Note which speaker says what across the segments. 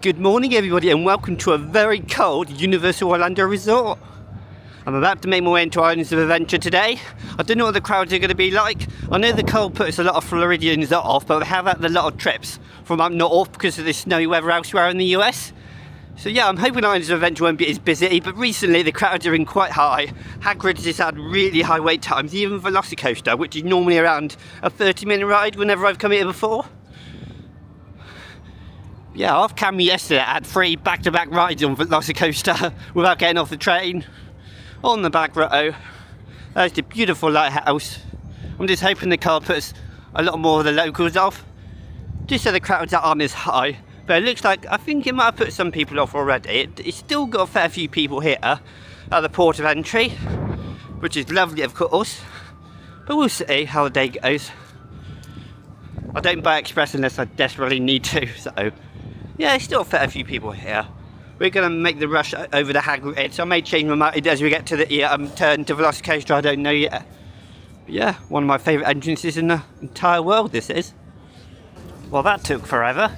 Speaker 1: Good morning everybody and welcome to a very cold Universal Orlando Resort. I'm about to make my way into Islands of Adventure today. I don't know what the crowds are going to be like. I know the cold puts a lot of Floridians off, but we have had a lot of trips from up north because of the snowy weather elsewhere in the US. So yeah, I'm hoping Islands of Adventure won't be as busy, but recently the crowds have been quite high. Hagrid has had really high wait times, even Velocicoaster, which is normally around a 30-minute ride whenever I've come here before. Yeah, off camera yesterday I had 3 back-to-back rides on Velocicoaster without getting off the train. On the back row, there's the beautiful lighthouse. I'm just hoping the car puts a lot more of the locals off, just so the crowds aren't as high. But it looks like, I think it might have put some people off already. It's still got a fair few people here at the port of entry, which is lovely of course. But we'll see how the day goes. I don't buy Express unless I desperately need to, so yeah, there's still a fair few people here. We're going to make the rush over to Hagrid, so I may change my mind as we get to the turn to Velocicoaster, I don't know yet. But yeah, one of my favourite entrances in the entire world this is. Well, that took forever.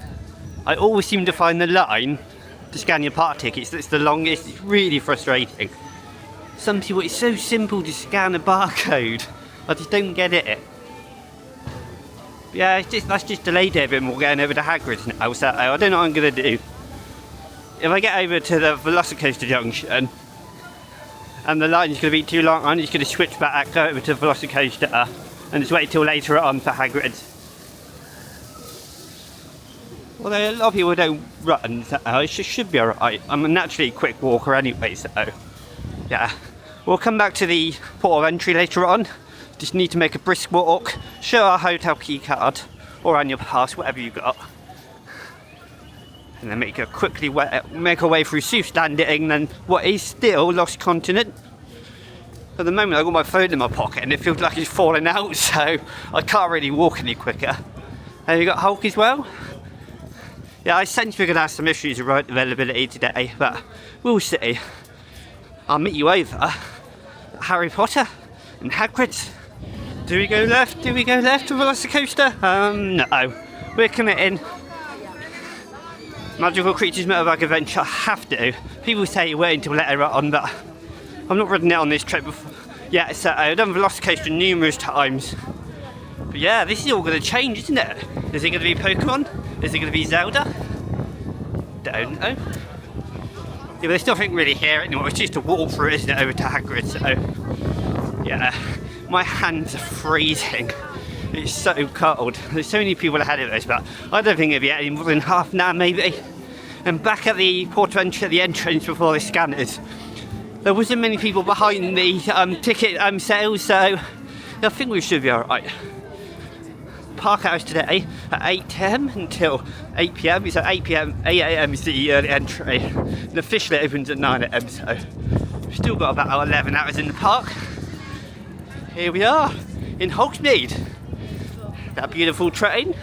Speaker 1: I always seem to find the line to scan your park tickets that's the longest. It's really frustrating. Some people, it's so simple to scan a barcode. I just don't get it. But yeah, that's just delayed it a bit more getting over to Hagrid now, so I don't know what I'm going to do. If I get over to the Velocicoaster junction and the line's going to be too long, I'm just going to switch back, go over to Velocicoaster and just wait till later on for Hagrid. Although a lot of people don't run, so it should be alright. I'm naturally a quick walker anyway, so yeah. We'll come back to the port of entry later on. Just need to make a brisk walk, show our hotel key card or annual pass, whatever you got. And then make our way through Seuss Landing, then what is still Lost Continent. At the moment I've got my phone in my pocket and it feels like it's falling out, so I can't really walk any quicker. And you got Hulk as well. Yeah, I sense we're going to have some issues with ride availability today, but we'll see. I'll meet you over at Harry Potter and Hagrid's. Do we go left? Do we go left to Velocicoaster? No. We're committing. Magical Creatures Motorbike Adventure, I have to. People say wait until later on, but I've not ridden it on this trip before. Yeah, so I've done Velocicoaster numerous times. But yeah, this is all going to change, isn't it? Is it going to be Pokemon? Is it going to be Zelda? Don't know. Yeah, but there's nothing really here anymore. It's just a walk through, isn't it, over to Hagrid, so yeah. My hands are freezing. It's so cold. There's so many people ahead of us, but I don't think it'll be any more than half an hour maybe. And back at the port of entry at the entrance before the scanners, there wasn't many people behind the ticket sales, so I think we should be alright. Park hours today at 8 AM until 8 PM. It's at 8 AM is the early entry. And officially it opens at 9 AM, so we've still got about 11 hours in the park. Here we are in Hogsmeade. That beautiful train.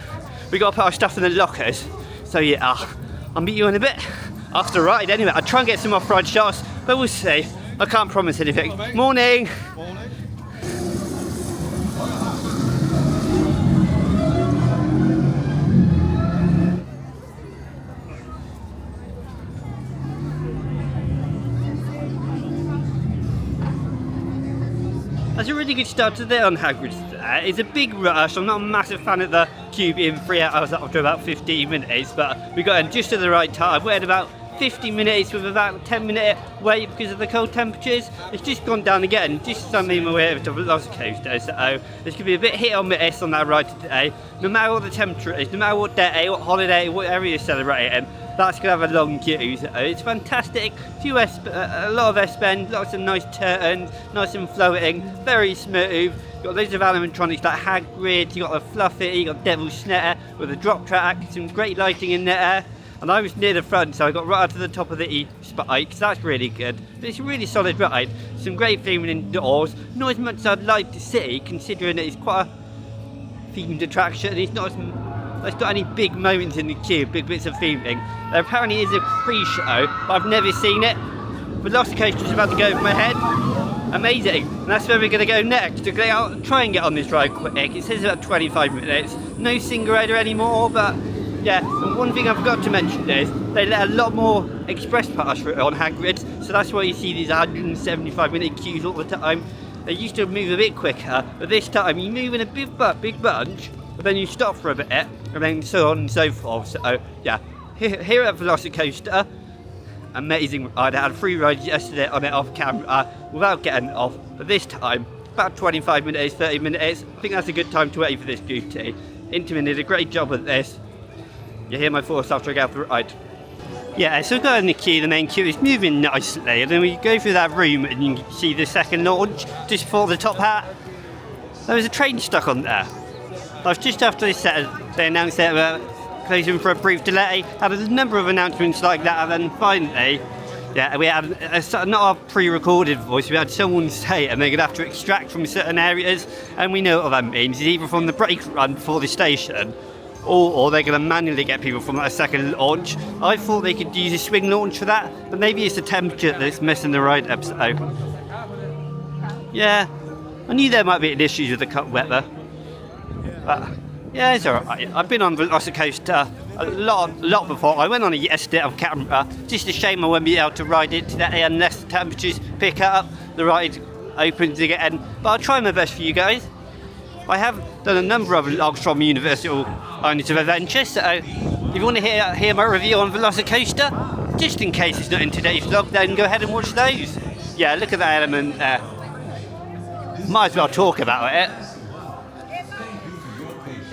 Speaker 1: We got to put our stuff in the lockers. So yeah, I'll meet you in a bit after the ride anyway. I'll try and get some off-ride shots, but we'll see. I can't promise anything. Morning. That's a really good start to the day on Hagrid's there. It's a big rush. I'm not a massive fan of the queue being 3 hours after about 15 minutes, but we got in just at the right time. We had about 50 minutes with about a 10-minute wait because of the cold temperatures. It's just gone down again, just suddenly my way over to Velocicoaster, so there's going to be a bit hit or miss on that ride today. No matter what the temperature is, no matter what day, what holiday, whatever you're celebrating, that's going to have a long queue. So it's fantastic. A lot of S-bend, lots of nice turns, nice and floating, very smooth. You've got loads of animatronics like Hagrid, you got the Fluffy, you got Devil's Snare with a drop track, some great lighting in there. And I was near the front, so I got right up to the top of the E-spike, so that's really good. But it's a really solid ride. Some great theming indoors. Not as much as I'd like to see, considering that it's quite a themed attraction. It's not got any big moments in the queue, big bits of theming. There apparently is a pre-show, but I've never seen it. Velocicoaster's about to go over my head. Amazing. And that's where we're going to go next. To try and get on this ride quick. It says about 25 minutes. No single rider anymore, but Yeah, and one thing I forgot to mention is they let a lot more express pass through on Hagrid, so that's why you see these 175-minute queues all the time. They used to move a bit quicker, but this time you move in a big bunch, but then you stop for a bit, and then so on and so forth. So yeah, here at Velocicoaster, amazing ride. I had 3 rides yesterday on it off camera without getting off, but this time about 25 minutes, 30 minutes. I think that's a good time to wait for this duty. Intamin did a great job at this. You hear my thoughts after I get off the ride. Yeah, so we've got in the queue, the main queue is moving nicely, and then we go through that room and you can see the second launch just before the top hat. There was a train stuck on there. That was just after they announced they were closing for a brief delay. Had a number of announcements like that, and then finally, yeah, we had not our pre-recorded voice, we had someone say and they're going to have to extract from certain areas, and we know what that means. It's either from the brake run for the station, or they're going to manually get people from that second launch. I thought they could use a swing launch for that, but maybe it's the temperature that's messing the ride up. So yeah, I knew there might be an issue with the cut weather, but yeah, it's alright. I've been on Velocicoaster a lot before. I went on it yesterday off camera. Just a shame I won't be able to ride it today unless the temperatures pick up, the ride opens again. But I'll try my best for you guys. I have done a number of vlogs from Universal Islands of Adventure, so if you want to hear my review on Velocicoaster, just in case it's not in today's vlog, then go ahead and watch those. Yeah, look at that element there. Might as well talk about it.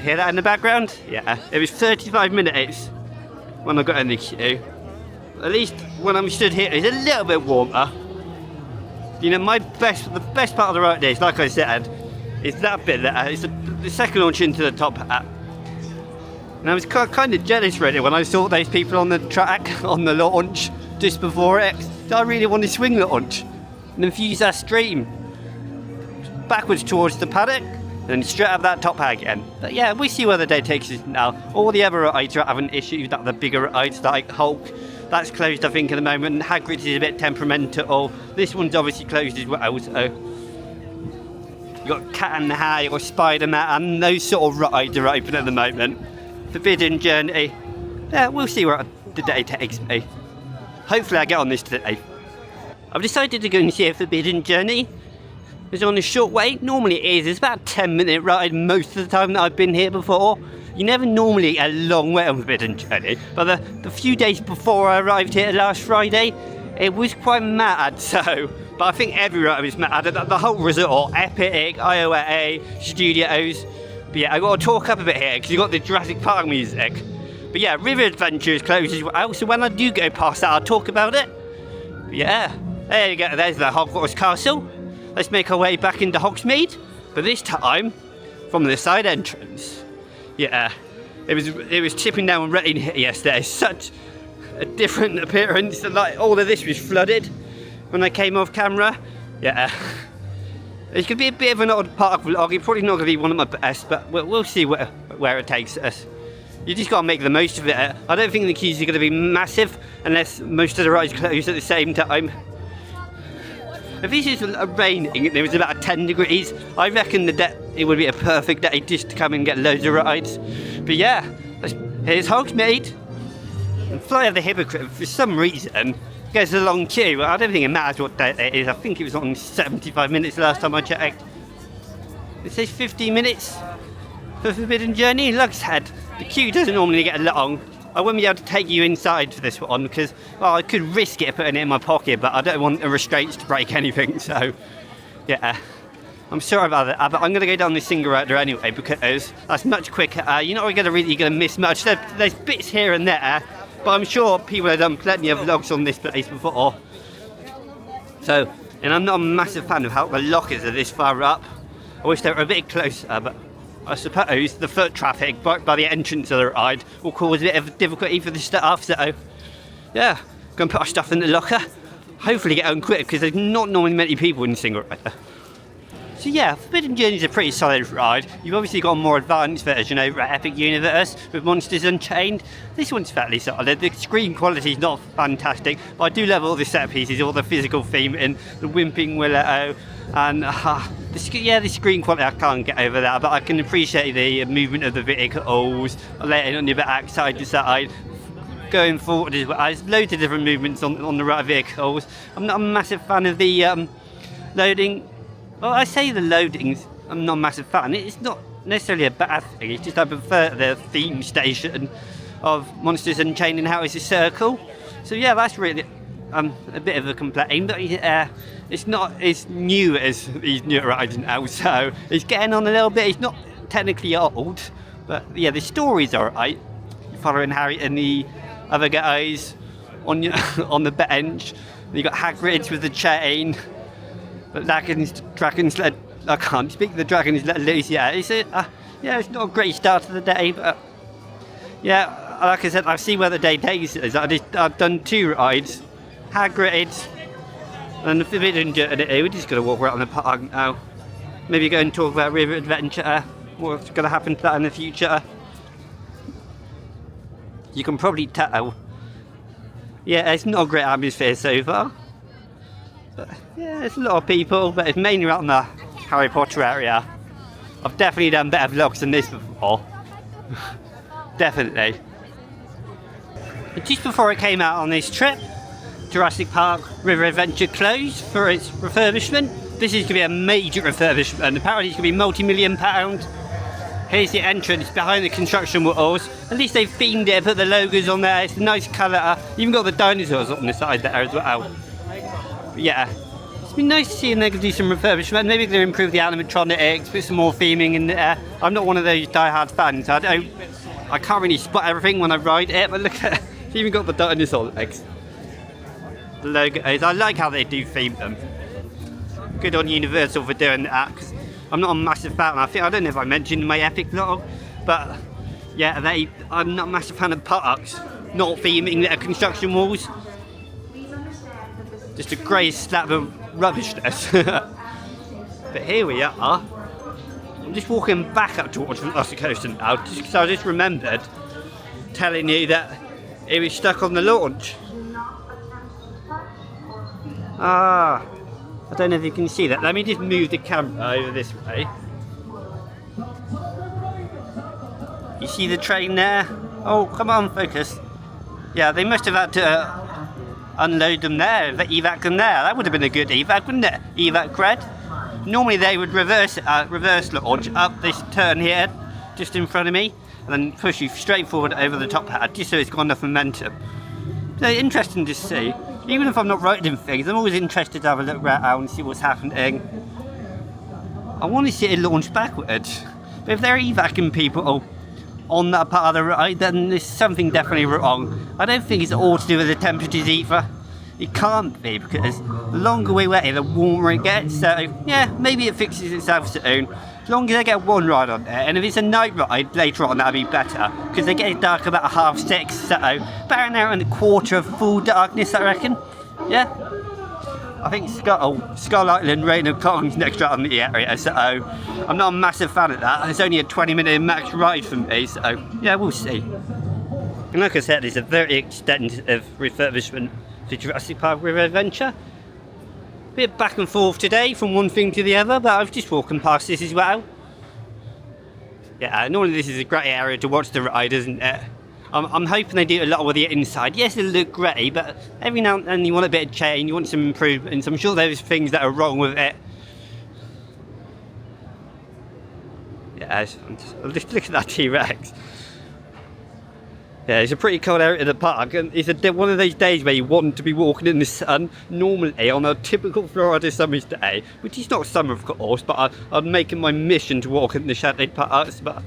Speaker 1: Hear that in the background? Yeah, it was 35 minutes when I got in the queue. At least when I'm stood here, it's a little bit warmer. You know, the best part of the ride is, like I said, is that bit there. It's the second launch into the top hat. And I was kind of jealous really when I saw those people on the track on the launch just before it. I really wanted to swing launch and then fuse that stream backwards towards the paddock and straight up that top hat again. But yeah, we'll see where the day takes us now. All the other rides are having issues, that the bigger rides like Hulk. That's closed I think at the moment. Hagrid is a bit temperamental. This one's obviously closed as well, so you've got Cat in the Hat, you've got Spider-Man, and those sort of rides are open at the moment. Forbidden Journey. Yeah, we'll see where the day takes me. Hopefully I get on this today. I've decided to go and see a Forbidden Journey. It's on a short wait. Normally it is. It's about a 10-minute ride most of the time that I've been here before. You never normally get a long wait on Forbidden Journey. But the few days before I arrived here last Friday, it was quite mad, so... But I think everyone was mad. The whole resort, Epic, IOA, Studios. But yeah, I got to talk up a bit here because you got the Jurassic Park music. But yeah, River Adventure is closed as well, so when I do go past that, I'll talk about it. But yeah, there you go. There's the Hogwarts Castle. Let's make our way back into Hogsmeade, but this time from the side entrance. Yeah, it was tipping down rain here yesterday. Such a different appearance. Like all of this was flooded when I came off camera. Yeah, it's gonna be a bit of an odd park vlog. It's probably not gonna be one of my best, but we'll see where it takes us. You just gotta make the most of it. I don't think the queues are gonna be massive unless most of the rides close at the same time. If this is raining and it was about 10 degrees, I reckon it would be a perfect day just to come and get loads of rides. But yeah, here's Hogsmeade. And Fly of the Hippogriff, for some reason, there's a long queue. I don't think it matters what day it is. I think it was on 75 minutes last time I checked. It says 15 minutes for Forbidden Journey. Like I said, the queue doesn't normally get long. I won't be able to take you inside for this one because, well, I could risk it putting it in my pocket, but I don't want the restraints to break anything, so yeah. I'm sorry about that, but I'm going to go down this single router anyway because that's much quicker. You're not really going to miss much. There's bits here and there, but I'm sure people have done plenty of vlogs on this place before. So, and I'm not a massive fan of how the lockers are this far up. I wish they were a bit closer, but I suppose the foot traffic by the entrance of the ride will cause a bit of difficulty for the staff, so yeah, go and put our stuff in the locker. Hopefully get home quick because there's not normally many people in the single rider. So yeah, Forbidden Journey is a pretty solid ride. You've obviously got a more advanced version over at Epic Universe with Monsters Unchained. This one's fairly solid. The screen quality is not fantastic, but I do love all the set pieces, all the physical theming, the Whimping Willow, And the screen quality, I can't get over that, but I can appreciate the movement of the vehicles, letting on your back side to side, going forward as well. There's loads of different movements on the right vehicles. I'm not a massive fan of the loading. Well, I say the loadings, I'm not a massive fan. It's not necessarily a bad thing, it's just I prefer the theme station of Monsters Unchained how it's a circle. So yeah, that's really a bit of a complaint, but it's not as new as these new rides now, so it's getting on a little bit. It's not technically old, but yeah, the story's alright. You're following Harry and the other guys on the bench. You got Hagrid with the chain, but dragons let, I can't speak, the dragons let loose. Yeah, it's it's not a great start to the day, but yeah, like I said, I've seen where the day takes us. I've done 2 rides, Hagrid and the Forbidden Journey. We're just going to walk around the park now. Maybe go and talk about River Adventure, what's going to happen to that in the future. You can probably tell. Yeah, it's not a great atmosphere so far. But yeah, there's a lot of people, but it's mainly around the Harry Potter area. I've definitely done better vlogs than this before. Definitely. But just before I came out on this trip, Jurassic Park River Adventure closed for its refurbishment. This is going to be a major refurbishment. Apparently it's going to be multi-million-pound. Here's the entrance behind the construction walls. At least they've themed it, put the logos on there. It's a nice colour. Even got the dinosaurs on the side there as well. But yeah, it's been nice to see them do some refurbishment. Maybe they'll improve the animatronics, put some more theming in there. I'm not one of those die-hard fans. I can't really spot everything when I ride it, but look at it. It's even got the dinosaur legs. The logos. I like how they do theme them. Good on Universal for doing that, because I'm not a massive fan. I don't know if I mentioned in my epic vlog, but yeah, I'm not a massive fan of parks not theming their construction walls. Just a grey slab of rubbishness. But here we are. I'm just walking back up towards Velocicoaster now, just because I just remembered telling you that it was stuck on the launch. I don't know if you can see that. Let me just move the camera over this way. You see the train there? Oh, come on, focus. Yeah, they must have had to unload them there, evac them there. That would have been a good evac, wouldn't it? Evac cred. Normally they would reverse launch up this turn here, just in front of me, and then push you straight forward over the top pad, just so it's got enough momentum. So interesting to see. Even if I'm not riding things, I'm always interested to have a look around and see what's happening. I want to see it launch backwards. But if they're evacing people on that part of the ride, then there's something definitely wrong. I don't think it's all to do with the temperatures either. It can't be, because the longer we wait, the warmer it gets. So yeah, maybe it fixes itself soon. As long as I get one ride on there, and if it's a night ride later on, that'll be better, because they get dark about 6:30, so about an hour and a quarter of full darkness, I reckon. Yeah, I think Skull Island Reign of Kong's next right on the area, so I'm not a massive fan of that. It's only a 20-minute max ride for me, so yeah, we'll see. And like I said, it's a very extensive refurbishment for Jurassic Park River Adventure. Bit back and forth today from one thing to the other, but I was just walking past this as well. Yeah, normally this is a great area to watch the ride, isn't it? I'm hoping they do a lot with the inside. Yes, it'll look great, but every now and then you want a bit of change, you want some improvements. I'm sure there's things that are wrong with it. Yeah, just look at that T-Rex. Yeah, it's a pretty cold area of the park, and it's one of those days where you want to be walking in the sun. Normally, on a typical Florida summer's day, which is not summer of course, but I'm making my mission to walk in the shaded parks, but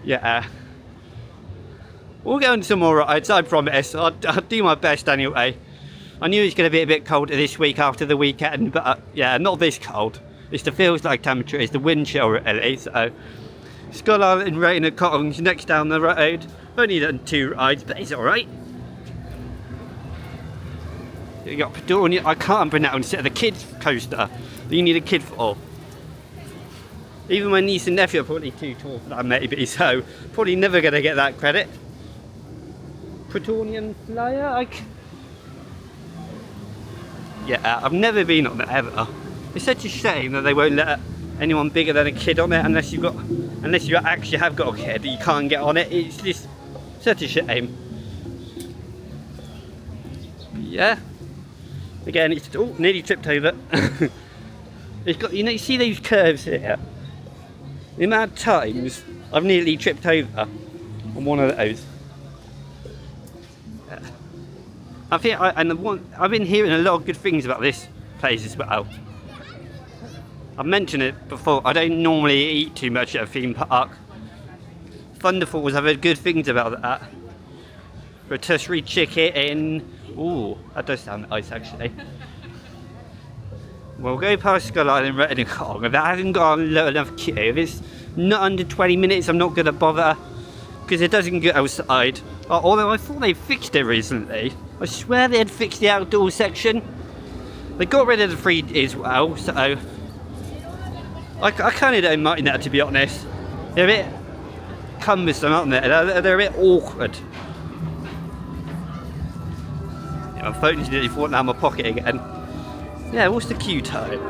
Speaker 1: yeah. We'll go on some more rides, I promise. I'll do my best anyway. I knew it was going to be a bit colder this week after the weekend, but yeah, not this cold. It still feels like temperature, it's the wind chill really, so. Skull Island Reign of Kong's next down the road. Only done 2 rides, but it's alright. You got Pedonia, I can't pronounce it, the kids coaster that you need a kid for. Even my niece and nephew are probably too tall for that maybe, so probably never going to get that credit. Pretonian Flyer? Yeah, I've never been on it ever. It's such a shame that they won't let anyone bigger than a kid on it unless you actually have got a kid. You can't get on it. It's just such a shame. Yeah. Again, it's nearly tripped over. It's got, you see those curves here? The amount of times I've nearly tripped over on one of those. I think I've been hearing a lot of good things about this place as well. I've mentioned it before, I don't normally eat too much at a theme park. Thunderfalls, I've heard good things about that. Rotisserie chicken, ooh, that does sound nice actually. We'll go past Skull Island Red and Kong. If I haven't got a low enough queue, if it's not under 20 minutes, I'm not going to bother. Because it doesn't go outside. Although I thought they fixed it recently. I swear they had fixed the outdoor section. They got rid of the free as well, so I kind of don't mind that, to be honest. They're a bit cumbersome, aren't they? They're a bit awkward. Yeah, my phone's nearly fallen out of my pocket again. Yeah, what's the queue time?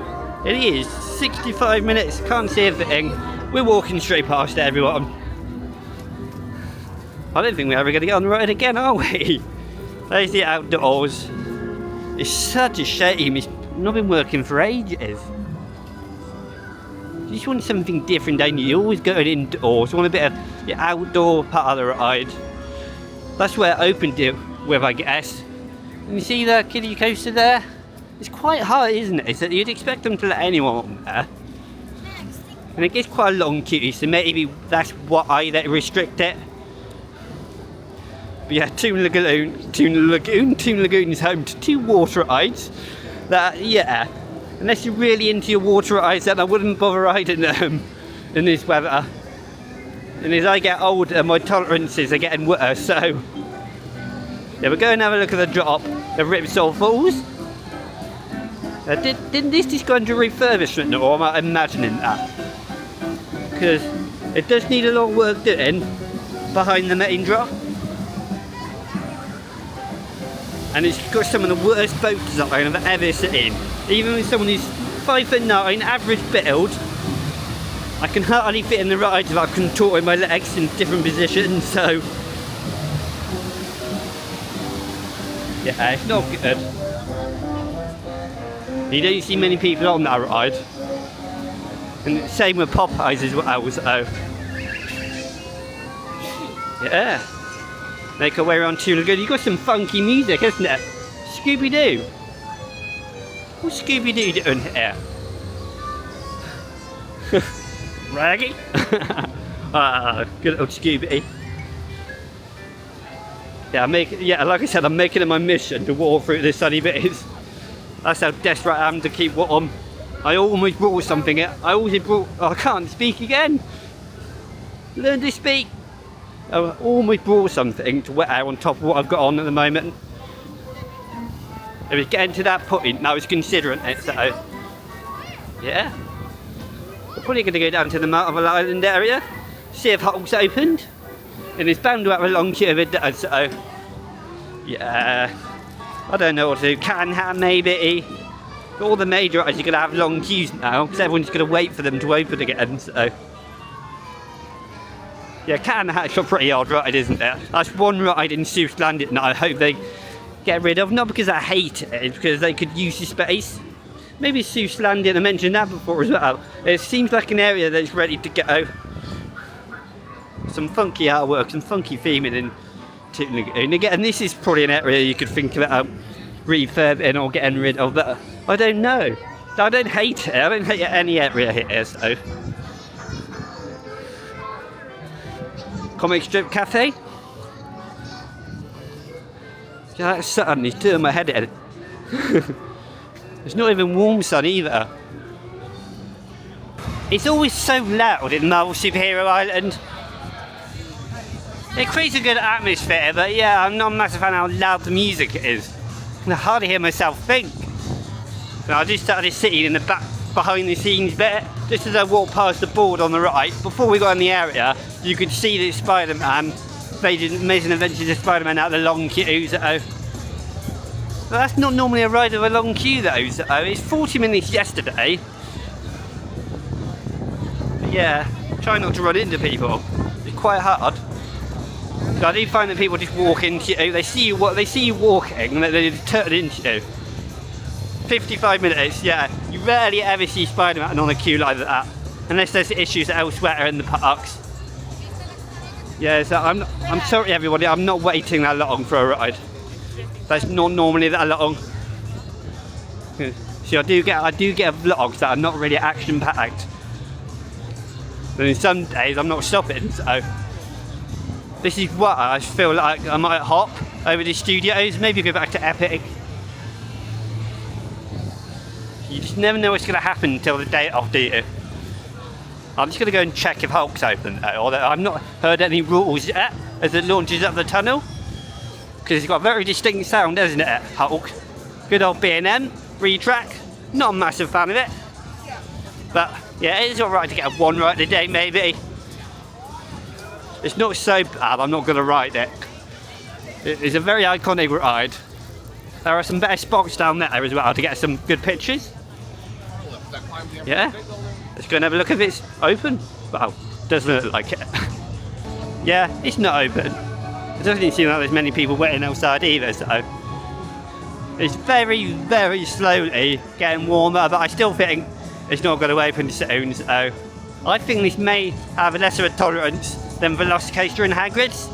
Speaker 1: It is 65 minutes, can't see everything. We're walking straight past everyone. I don't think we're ever going to get on the road again, are we? There's the outdoors. It's such a shame, it's not been working for ages. You just want something different, don't you? You're always going indoors, you want a bit of the outdoor part of the ride. That's where open deal with, I guess. And you see the kiddie coaster there? It's quite high, isn't it? So you'd expect them to let anyone on there. And it gets quite a long queue, so maybe that's why they restrict it. But yeah, Toon Lagoon is home to 2 water rides. That, yeah, unless you're really into your water rides, then I wouldn't bother riding them in this weather. And as I get older, my tolerances are getting worse, so yeah, we'll go and have a look at the drop, the Ripsaw Falls. Didn't this just go into refurbishment, or am I imagining that? Because it does need a lot of work doing behind the main drop. And it's got some of the worst boat design I've ever seen. Even with someone who's 5'9", average build, I can hardly fit in the rides without contorting my legs in different positions, so yeah, it's not good. You don't see many people on that ride. And the same with Popeyes as well, so yeah. Make our way around Toon Lagoon. You've got some funky music, isn't it? Scooby-Doo. What's Scooby-Doo doing here? Raggy? Good old Scooby. Yeah, like I said, I'm making it my mission to walk through the sunny bits. That's how desperate I am to keep warm. I almost brought something. I can't speak again. Learn to speak. I almost brought something to wear on top of what I've got on at the moment. It was getting to that point and I was considering it, so yeah. We're probably going to go down to the Motorbike Island area, see if Hulk's opened. And it's bound to have a long queue if it does, so yeah. I don't know what to do. Cat and Hat maybe. But all the major rides are going to have long queues now because everyone's going to wait for them to open again, so yeah, Cat and Hat's a pretty odd ride, isn't it? That's one ride in Seuss Landing that I hope they get rid of. Not because I hate it, it's because they could use the space. Maybe Seuss Landing, I mentioned that before as well. It seems like an area that's ready to go. Some funky artwork, some funky theming in Toon Lagoon. Again, this is probably an area you could think about refurbing or getting rid of, but I don't know. I don't hate it. I don't hate any area here, so. Comic Strip Cafe. Yeah, that sun is turning my head in. It's not even warm sun either. It's always so loud in Marvel Superhero Island. It creates a good atmosphere, but yeah, I'm not a massive fan of how loud the music is. I can hardly hear myself think. And I just started sitting in the back behind the scenes bit, just as I walked past the board on the right. Before we got in the area, you could see the Spider-Man, Amazing Adventures of Spider-Man out of the long queues. But that's not normally a ride of a long queue though, so it's 40 minutes yesterday. But yeah, try not to run into people. It's quite hard. So I do find that people just walk into you, they see you walking and they just turn into you. 55 minutes, yeah. You rarely ever see Spider-Man on a queue like that. Unless there's issues elsewhere in the parks. Yeah, so I'm sorry everybody, I'm not waiting that long for a ride. That's not normally that long. See, I do get vlogs that are not really action packed. And some days I'm not stopping, so this is what I feel like I might hop over to studios, maybe go back to Epic. You just never know what's going to happen until the day off, do you? I'm just going to go and check if Hulk's open though, although I've not heard any rules yet as it launches up the tunnel. Because it's got a very distinct sound, hasn't it, Hulk? Good old B&M, retrack. Not a massive fan of it. But yeah, it's alright to get a one ride a day maybe. It's not so bad, I'm not going to ride it. It's a very iconic ride. There are some better spots down there as well to get some good pictures. Yeah. Let's go and have a look if it's open. Well, doesn't look like it. Yeah, it's not open. It doesn't seem like there's many people waiting outside either, so it's very, very slowly getting warmer, but I still think it's not going to open soon, so I think this may have a lesser tolerance than Velocicoaster and Hagrid's.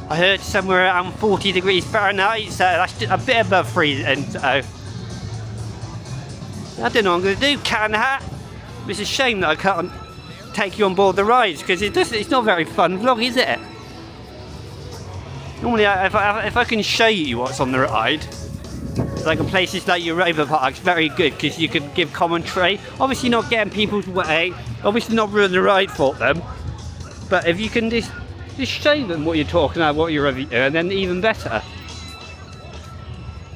Speaker 1: I heard somewhere around 40 degrees Fahrenheit, so that's a bit above freezing, so I don't know what I'm going to do, cat in the hat. It's a shame that I can't take you on board the rides, because it's not a very fun vlog, is it? Normally, if I can show you what's on the ride, like in places like Europa Park, it's very good because you can give commentary. Obviously not getting people's way, obviously not ruin the ride for them, but if you can just show them what you're talking about, what you're reviewing, then even better.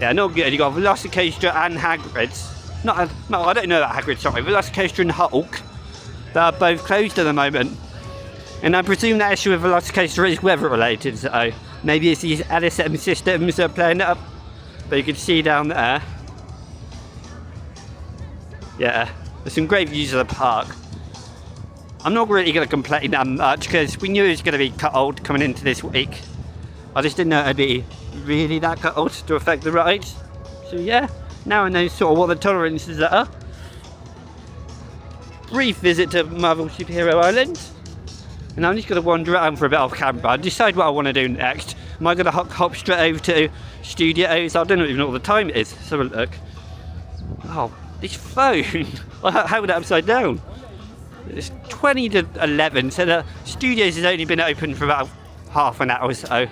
Speaker 1: Yeah, not good. You got Velocicoaster and Hagrid's. No, I don't know that Hagrid, sorry. Velocicoaster and Hulk. They are both closed at the moment. And I presume that issue with Velocicoaster is weather related, so maybe it's these LSM systems that are playing up. But you can see down there. Yeah, there's some great views of the park. I'm not really going to complain that much because we knew it was going to be cold coming into this week. I just didn't know it'd be really that cold to affect the rides. So yeah, now I know sort of what the tolerances are. Brief visit to Marvel Superhero Island. And I'm just going to wander around for a bit off camera and decide what I want to do next. Am I going to hop straight over to studios? I don't even know what the time it is. Let's have a look. Oh, this phone. I held it upside down. It's 20 to 11, so the studios has only been open for about half an hour or so.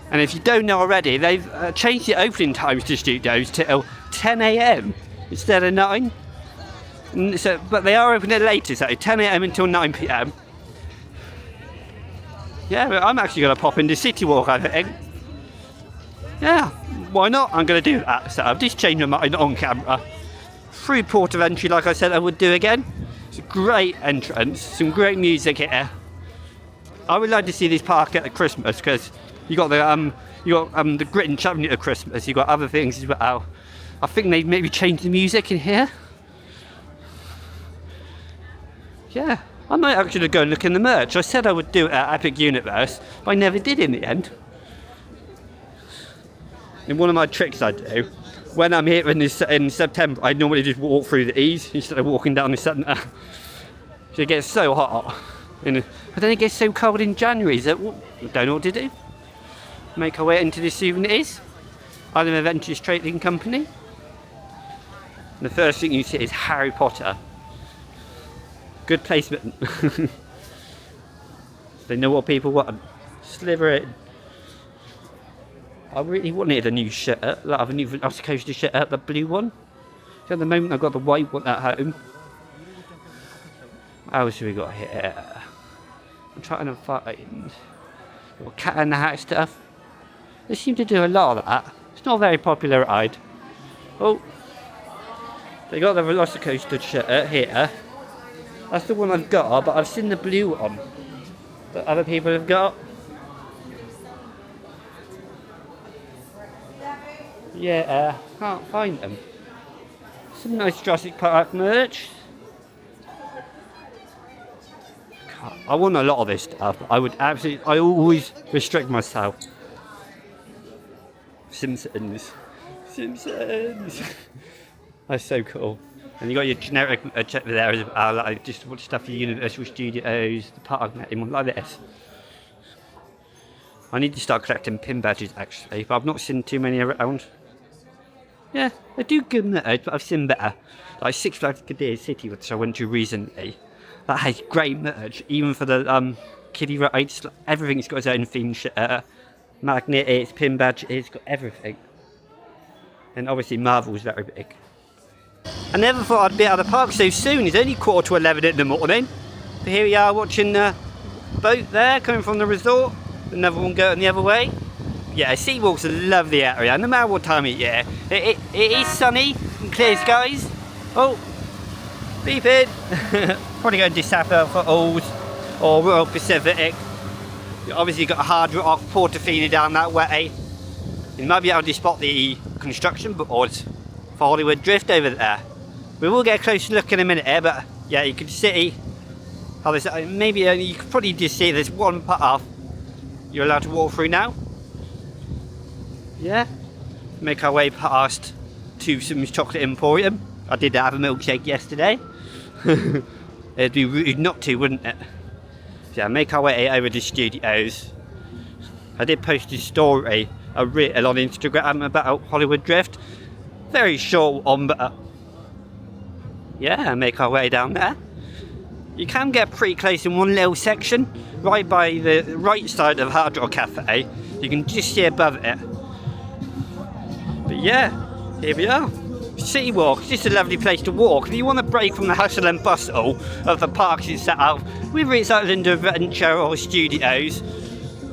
Speaker 1: And if you don't know already, they've changed the opening times to studios till 10 AM instead of 9. So, but they are open later, so 10 AM until 9 PM. Yeah, I'm actually going to pop into City Walk, I think. Yeah, why not? I'm going to do that. So I've just changed my mind on camera. Through port of entry, like I said I would do again. It's a great entrance, some great music here. I would like to see this park at Christmas because you got the Grit haven't at Christmas. You got other things as well. I think they maybe changed the music in here. Yeah. I might actually go and look in the merch. I said I would do it at Epic Universe, but I never did in the end. And one of my tricks I do, when I'm here in September, I normally just walk through the E's instead of walking down the centre. So it gets so hot. But then it gets so cold in January, so I don't know what to do. Make our way into the souvenirs. I'm an Adventures Trading Company. And the first thing you see is Harry Potter. Good placement. They know what people want. Sliver in. I really wanted a new shirt, like a new Velocicoaster shirt, the blue one. So at the moment I've got the white one at home. What else have we got here? I'm trying to find little cat in the hat stuff. They seem to do a lot of that. It's not a very popular ride. Oh, they got the Velocicoaster shirt here. That's the one I've got, but I've seen the blue one that other people have got. Yeah, can't find them. Some nice Jurassic Park merch. I want a lot of this stuff. I always restrict myself. Simpsons. That's so cool. And you got your generic check there as well, like just what stuff for Universal Studios, the park name, like this. I need to start collecting pin badges actually, but I've not seen too many around. Yeah, they do good merch, but I've seen better. Like Six Flags Cadet City, which I went to recently. That has great merch, even for the kiddie rides. Everything's got its own theme shirt, magnet, it's pin badge, it's got everything. And obviously Marvel's very big. I never thought I'd be out of the park so soon. It's only 11:15 in the morning. But here we are watching the boat there coming from the resort. Another one going the other way. Yeah, Seawalk's a lovely area, no matter what time of year. It is sunny and clear skies. Oh, beeping. Probably going to Sapphire Falls or Royal Pacific. You obviously got a Hard Rock, Portofino down that way. You might be able to spot the construction boards for Hollywood Drift over there. We will get a closer look in a minute here, but yeah, you can see how there's maybe you could probably just see there's one path you're allowed to walk through now. Yeah, make our way past to some chocolate emporium. I did have a milkshake yesterday. It'd be rude not to, wouldn't it? So yeah, make our way over to studios. I did post a story, a reel on Instagram about Hollywood Drift. Very short one, but yeah, make our way down there. You can get pretty close in one little section, right by the right side of Hard Rock Cafe. You can just see above it. But yeah, here we are. City Walk, just a lovely place to walk. If you want a break from the hustle and bustle of the parks itself, whether it's Island Adventure or Studios,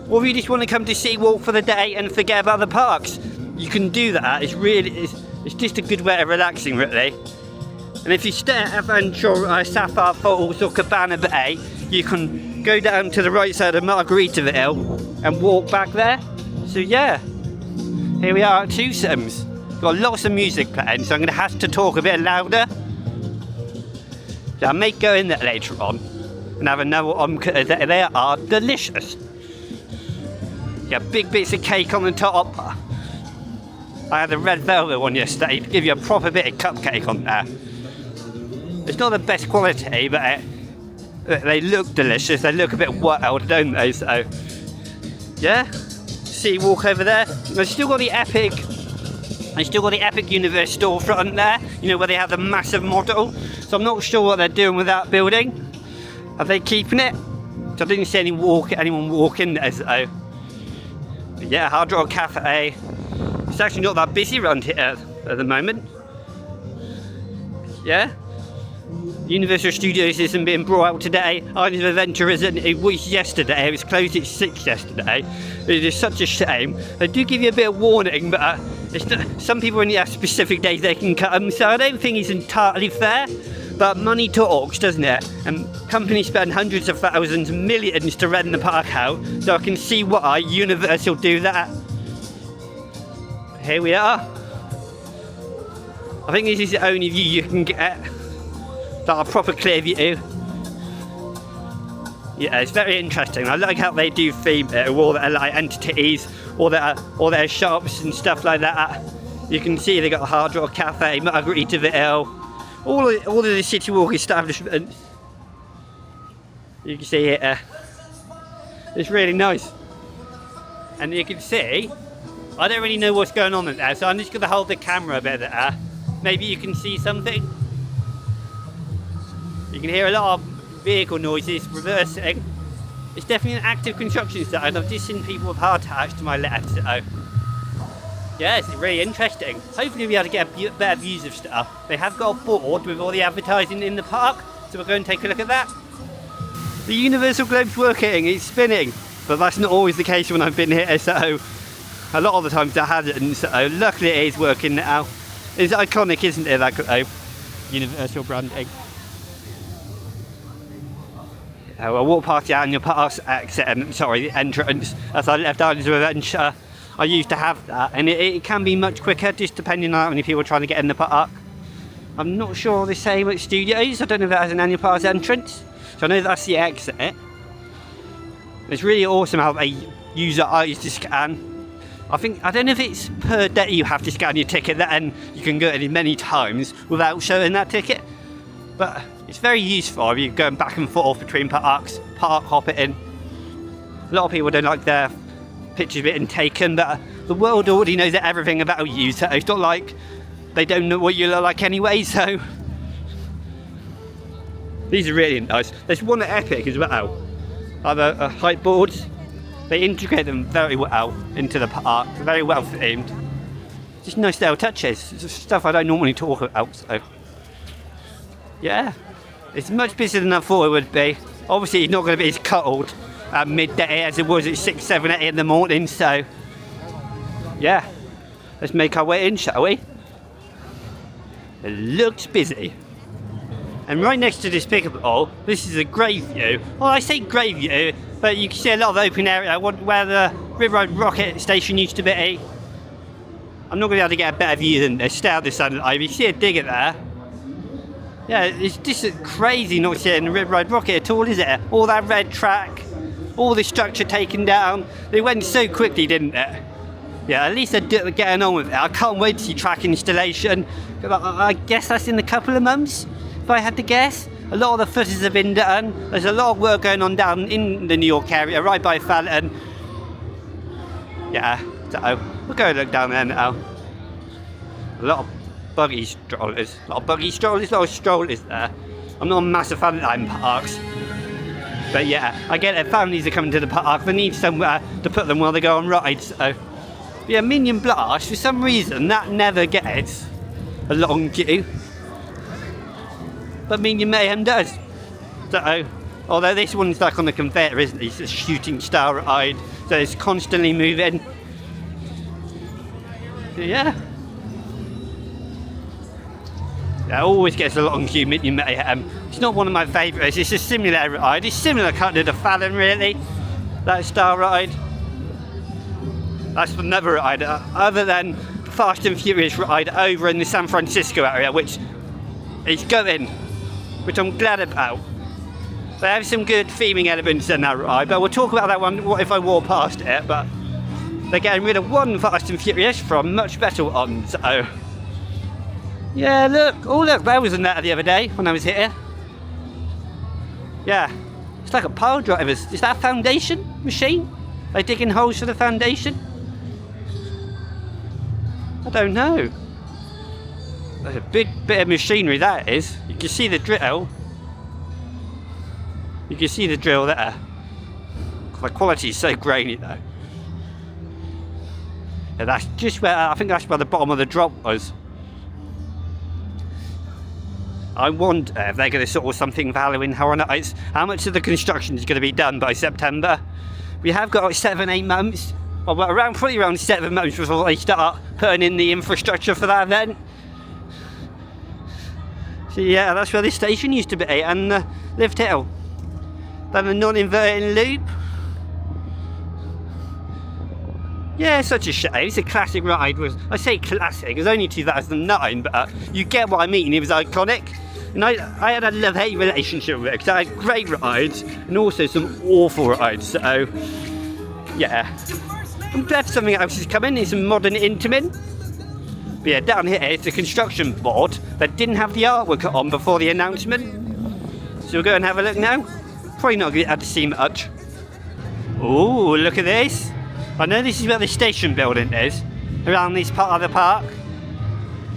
Speaker 1: or if you just want to come to City Walk for the day and forget about the parks, you can do that. It's just a good way of relaxing, really. And if you stay at Adventure, Sapphire Falls or Cabana Bay, you can go down to the right side of Margaritaville and walk back there. So yeah, here we are at Twosomes. Got lots of music playing, so I'm going to have to talk a bit louder. So I may go in there later on and have another one, because they are delicious. You got big bits of cake on the top. I had the red velvet one yesterday to give you a proper bit of cupcake on there. It's not the best quality, but they look delicious. They look a bit wild, don't they? So yeah, see, walk over there. They've still got the Epic. They still got the Epic Universe storefront there. You know, where they have the massive model. So I'm not sure what they're doing with that building. Are they keeping it? So I didn't see anyone walk in there. So but yeah, Hard Rock Cafe. It's actually not that busy around here at the moment. Yeah. Universal Studios isn't being brought out today. Island of Adventure isn't. It was yesterday. It was closed at 6 yesterday. It is such a shame. They do give you a bit of warning, but some people only have specific days they can come, so I don't think it's entirely fair. But money talks, doesn't it? And companies spend hundreds of thousands, millions to rent the park out, so I can see why Universal do that. Here we are. I think this is the only view you can get. That a proper clear view. Yeah, it's very interesting. I like how they do theme it with all their like entities, all their shops and stuff like that. You can see they got the Hard Rock Cafe, Margaritaville, all of the City Walk establishments. You can see it. It's really nice, and you can see. I don't really know what's going on in there, so I'm just going to hold the camera a bit there. Maybe you can see something. You can hear a lot of vehicle noises reversing. It's definitely an active construction site, and I've just seen people with heart attacks to my left, so yeah, it's really interesting. Hopefully we'll be able to get better views of stuff. They have got a board with all the advertising in the park, so we'll go and take a look at that. The Universal Globe's working, it's spinning, but that's not always the case when I've been here, so a lot of the times it hasn't, so luckily it is working now. It's iconic, isn't it, that globe? Universal branding. I walked past the annual pass exit, the entrance, as I left Island of Adventure. I used to have that, and it can be much quicker just depending on how many people are trying to get in the park. I'm not sure the same at Studios. I don't know if that has an annual pass entrance, so I know that's the exit. It's really awesome how they use their eyes to scan. I don't know if it's per day you have to scan your ticket, then you can go in many times without showing that ticket. But it's very useful if you're going back and forth between parks, park hopping. A lot of people don't like their pictures being taken, but the world already knows everything about you, so it's not like they don't know what you look like anyway, so. These are really nice. There's one at Epic as well. Other height boards. They integrate them very well into the park, very well themed. Just nice little touches. It's stuff I don't normally talk about, so. Yeah, it's much busier than I thought it would be. Obviously it's not going to be as cold at midday as it was at 6, 7, 8 in the morning, so. Yeah, let's make our way in, shall we? It looks busy. And right next to this pickup hall, this is a great view. Well, I say great view, but you can see a lot of open area where the River Road Rocket Station used to be. I'm not going to be able to get a better view than this. Stay out the sunlight. You see a digger there. Yeah, it's just crazy not seeing the River Road Rocket at all, is it? All that red track, all the structure taken down. They went so quickly, didn't it? Yeah, at least they're getting on with it. I can't wait to see track installation. I guess that's in a couple of months, if I had to guess. A lot of the footers have been done. There's a lot of work going on down in the New York area, right by Felton. Yeah, so we'll go look down there now. A lot of buggy strollers. A lot of strollers there. I'm not a massive fan of that in parks. But yeah, I get it, families are coming to the park. They need somewhere to put them while they go on rides, so. Yeah, Minion Blast, for some reason, that never gets a long queue. But Minion Mayhem does. So, although this one's like on the conveyor, isn't it? It's a shooting star ride, so it's constantly moving. So, yeah. Yeah, always gets a long queue, Minion Mayhem. It's not one of my favourites, it's a similar ride. It's similar kind of to Fallon, really. That star ride. That's another ride, other than Fast and Furious ride over in the San Francisco area, which is going, which I'm glad about. They have some good theming elements in that ride, but we'll talk about that one if I walk past it, but they're getting rid of one Fast and Furious for a much better one, so. Yeah, look, oh look, there was a net the other day when I was here. Yeah, it's like a pile driver's. Is that a foundation machine? Are they digging holes for the foundation? I don't know. That's a big bit of machinery, that is. You can see the drill. You can see the drill there. The quality is so grainy though. Yeah, that's just where, I think that's where the bottom of the drop was. I wonder if they're going to sort of something value in Horror Nights. How much of the construction is going to be done by September? We have got like 7, 8 months. Well, probably around 7 months before they start putting in the infrastructure for that event. So yeah, that's where this station used to be, and the lift hill. Then the non-inverting loop. Yeah, such a shame. It's a classic ride. I say classic, it was only 2009, but you get what I mean, it was iconic. And I had a love-hate relationship with it, because I had great rides, and also some awful rides, so yeah. I'm glad something else is coming, it's some modern intimate. But yeah, down here it's a construction board that didn't have the artwork on before the announcement. So we'll go and have a look now. Probably not going to have to see much. Ooh, look at this. I know this is where the station building is, around this part of the park.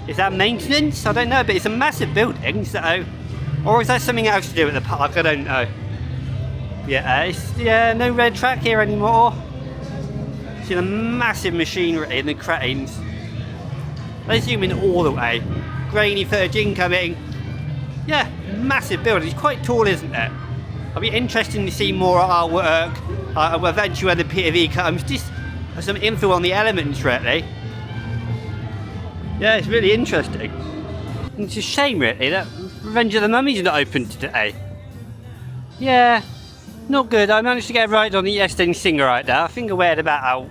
Speaker 1: Is that maintenance? I don't know, but it's a massive building, so. Or is that something else to do with the park? I don't know. Yeah, no red track here anymore. See the massive machinery and the cranes. They zoom in all the way. Grainy footage incoming. Yeah, massive building. It's quite tall, isn't it? It'll be interesting to see more artwork. Eventually when the POV comes, just some info on the elements, really. Yeah, it's really interesting. And it's a shame, really, that Revenge of the Mummy's not open today. Yeah, not good. I managed to get a ride on the Yes Then Singer right now. I think I waited about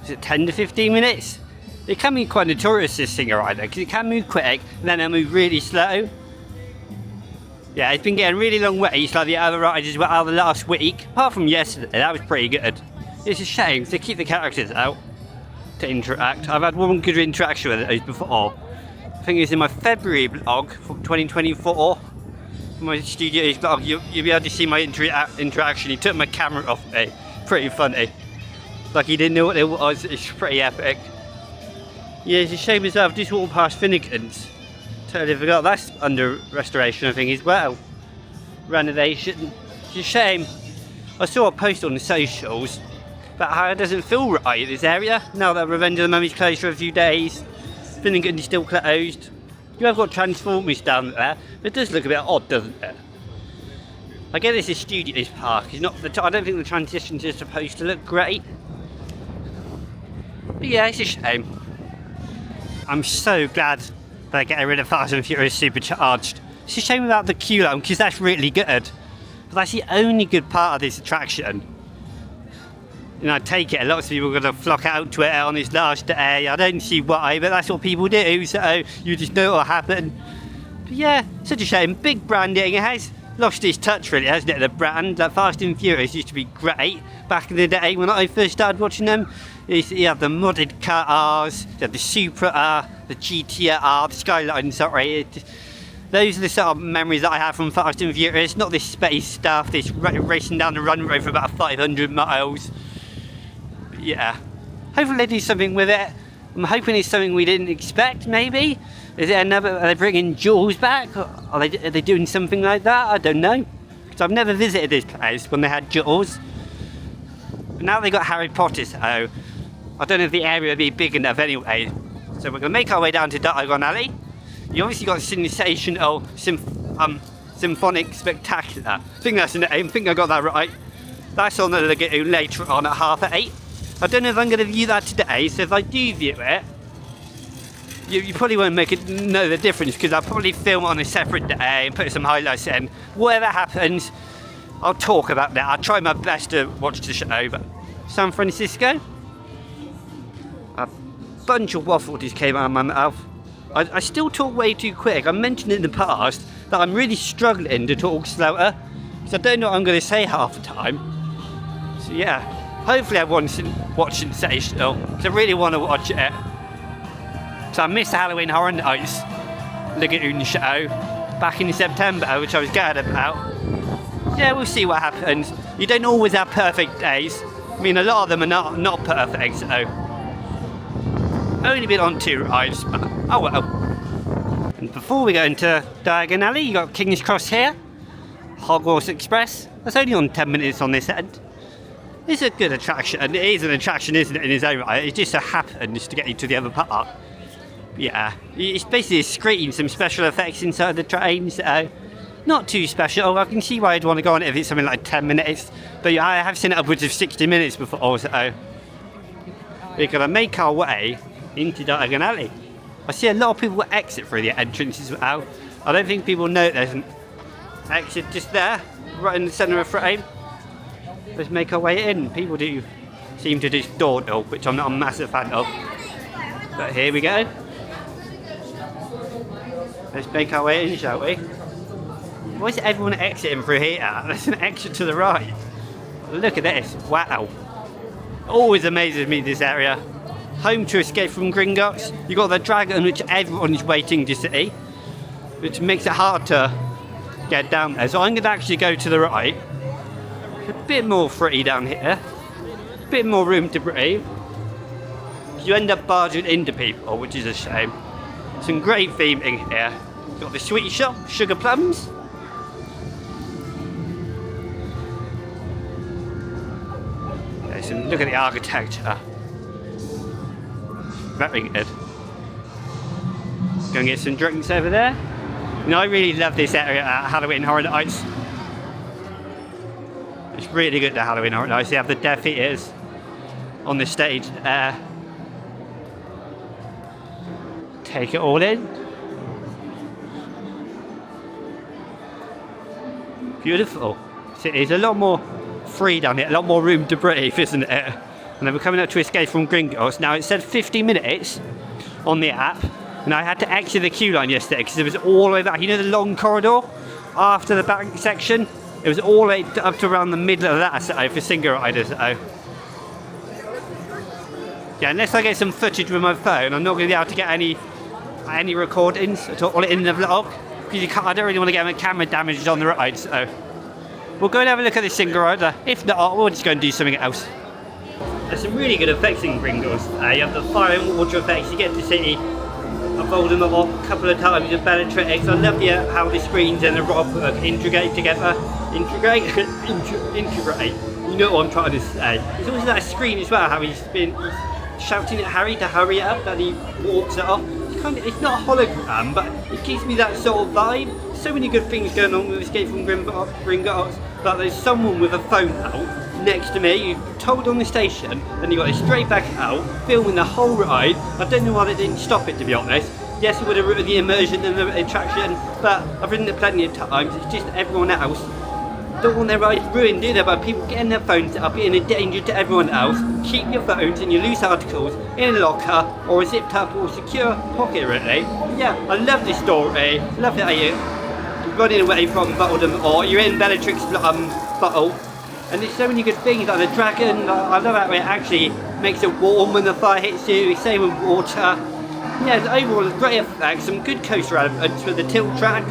Speaker 1: is it 10 to 15 minutes? It can be quite notorious, this thing right there, because it can move quick and then it'll move really slow. Yeah, it's been getting really long waits like the other rides as well the last week. Apart from yesterday, that was pretty good. It's a shame, they keep the characters out to interact. I've had one good interaction with those before. I think it's in my February vlog from 2024. My studio's vlog, you'll be able to see my interaction. He took my camera off me. Pretty funny. Like he didn't know what it was. It's pretty epic. Yeah, it's a shame as well. I've just walked past Finnegan's. Totally forgot that's under restoration, I think, as well. Renovation. It's a shame. I saw a post on the socials about how it doesn't feel right, this area. Now that Revenge of the Mummy's closed for a few days. Finnegan is still closed. You have got Transformers down there. It does look a bit odd, doesn't it? I get this is Studios Park. It's not I don't think the transitions are supposed to look great. But yeah, it's a shame. I'm so glad they're getting rid of Fast and Furious Supercharged. It's a shame about the queue line because that's really good. But that's the only good part of this attraction. You know, I take it, lots of people are going to flock out to it on this last day. I don't see why, but that's what people do, so you just know what'll happen. But yeah, such a shame. Big branding. It has lost its touch, really, hasn't it? The brand. Like Fast and Furious used to be great back in the day when I first started watching them. You have the modded cars, you have the Supra, the GTR, the Skyline, sorry. Those are the sort of memories that I have from Fast and Furious, not this space stuff, this racing down the runway for about 500 miles. Yeah, hopefully they do something with it. I'm hoping it's something we didn't expect, maybe. Is it another, are they bringing Jaws back? Are they doing something like that? I don't know. Because I've never visited this place when they had Jaws. But now they got Harry Potter, so I don't know if the area will be big enough anyway. So we're going to make our way down to Diagon Alley. You obviously got Sensational Symphonic Spectacular. I think that's the name, I think I got that right. That's on the lagoon later on at 8:30. I don't know if I'm going to view that today, so if I do view it, you probably won't know the difference because I'll probably film on a separate day and put some highlights in. Whatever happens, I'll talk about that. I'll try my best to watch the show. But San Francisco, a bunch of waffle just came out of my mouth. I still talk way too quick. I mentioned in the past that I'm really struggling to talk slower because I don't know what I'm going to say half the time. So yeah. Hopefully everyone watch Sensational, because I really want to watch it. So I missed the Halloween Horror Nights Lagoon show back in September, which I was glad about. Yeah, we'll see what happens. You don't always have perfect days. I mean, a lot of them are not perfect, so... Only been on 2 rides, but oh well. And before we go into Diagon Alley, you got King's Cross here. Hogwarts Express. That's only on 10 minutes on this end. It's a good attraction, and it is an attraction, isn't it, in its own right? It just so happens to get you to the other part. Yeah, it's basically a screen, some special effects inside the train, so not too special. I can see why I'd want to go on it if it's something like 10 minutes, but I have seen it upwards of 60 minutes before, so we're going to make our way into Diagon Alley. I see a lot of people exit through the entrance as well. I don't think people know there's an exit just there, right in the centre of the frame. Let's make our way in. People do seem to just dawdle, which I'm not a massive fan of. But here we go. Let's make our way in, shall we? Why is everyone exiting through here? There's an exit to the right. Look at this. Wow. Always amazes me, this area. Home to Escape from Gringotts. You've got the dragon, which everyone is waiting to see, which makes it hard to get down there. So I'm going to actually go to the right. A bit more free down here, a bit more room to breathe. You end up barging into people, which is a shame. Some great theming here. Got the sweet shop, sugar plums. Okay, so look at the architecture. Very good. Go and get some drinks over there. You know, I really love this area at Halloween Horror Nights. It's really good to Halloween Horror Nights. They have the Death Eaters on the stage there. Take it all in. Beautiful. So it's a lot more free down here, a lot more room to breathe, isn't it? and then we're coming up to Escape from Gringotts. Now it said 50 minutes on the app, and I had to exit the queue line yesterday because it was all the way back. You know the long corridor after the back section? It was all the way up to around the middle of that, so for single riders. So yeah, unless I get some footage with my phone, I'm not going to be able to get any recordings at all in the vlog, because I don't really want to get my camera damaged on the ride. So we'll go and have a look at the single rider. If not, we'll just go and do something else. There's some really good effects in Gringotts. You have the fire and water effects. You get to see Voldemort a couple of times with Bellatrix. I love how the screens and the rock integrate together. Integrate. You know what I'm trying to say. There's also that screen as well, how he's shouting at Harry to hurry up, and he walks it off. It's not a hologram, but it gives me that sort of vibe. So many good things going on with Escape from Gringotts, but there's someone with a phone out next to me, you told on the station, and you got it straight back out, filming the whole ride. I don't know why they didn't stop it, to be honest. Yes, it would have ruined the immersion and the attraction, but I've ridden it plenty of times. It's just everyone else don't want their rides ruined, do they? By people getting their phones up, being a danger to everyone else. Keep your phones and your loose articles in a locker or a zipped up or secure pocket, really. Yeah, I love this story. Love that you're running away from Voldemort, or you're in Bellatrix's bottle. And there's so many good things, like the dragon. I love how it actually makes it warm when the fire hits you. Same with water. Yeah, overall, great effects. Some good coaster elements with the tilt track.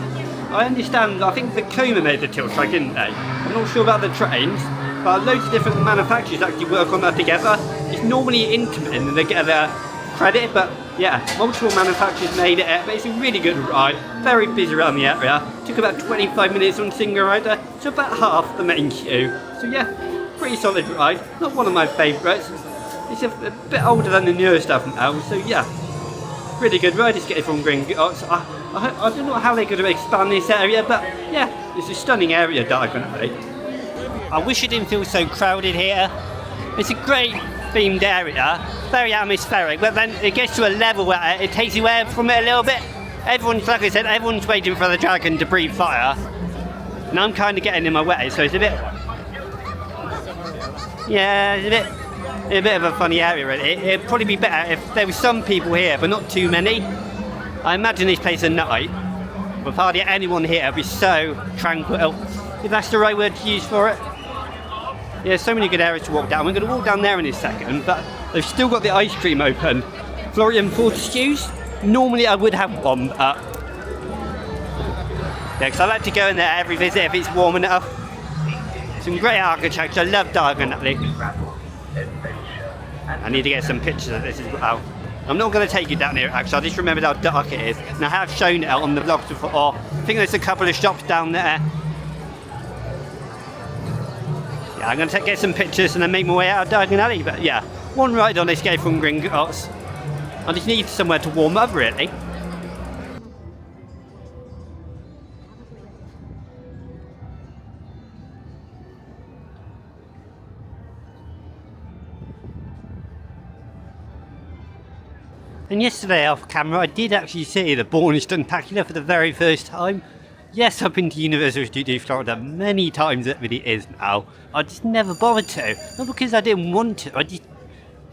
Speaker 1: I understand, I think the Coma made the tilt track, didn't they? I'm not sure about the trains, but loads of different manufacturers actually work on that together. It's normally intimate and they get their credit, but yeah, multiple manufacturers made it, but it's a really good ride. Very busy around the area. Took about 25 minutes on single rider, so about half the main queue. So yeah, pretty solid ride. Not one of my favourites. It's a bit older than the newer stuff now, so yeah. Really good ride. Escape from Gringotts. I don't know how they're going to expand this area, but yeah, it's a stunning area, Diagon Alley. I wish it didn't feel so crowded here. It's a great themed area, very atmospheric, but then it gets to a level where it takes you away from it a little bit. Everyone's, like I said, everyone's waiting for the dragon to breathe fire, and I'm kind of getting in my way, so it's a bit, yeah, it's a bit of a funny area, really. It'd probably be better if there were some people here, but not too many. I imagine this place at night, with hardly anyone here, it'd be so tranquil, if that's the right word to use for it. Yeah, so many good areas to walk down. We're going to walk down there in a second, but they've still got the ice cream open. Florian Fortescue's. Normally I would have one, but yeah, because I like to go in there every visit if it's warm enough. Some great architecture. I love Diagon Alley. I need to get some pictures of this as well. I'm not going to take you down here, actually. I just remembered how dark it is, and I have shown it on the vlog before. I think there's a couple of shops down there. Yeah, I'm going to get some pictures and then make my way out of Diagon Alley. But yeah, one ride on Escape from Gringotts. I just need somewhere to warm up, really. And yesterday off camera I did actually see the Bourne Stuntacular for the very first time. Yes, I've been to Universal Studios Florida many times, it really is now. I just never bothered to. Not because I didn't want to, I just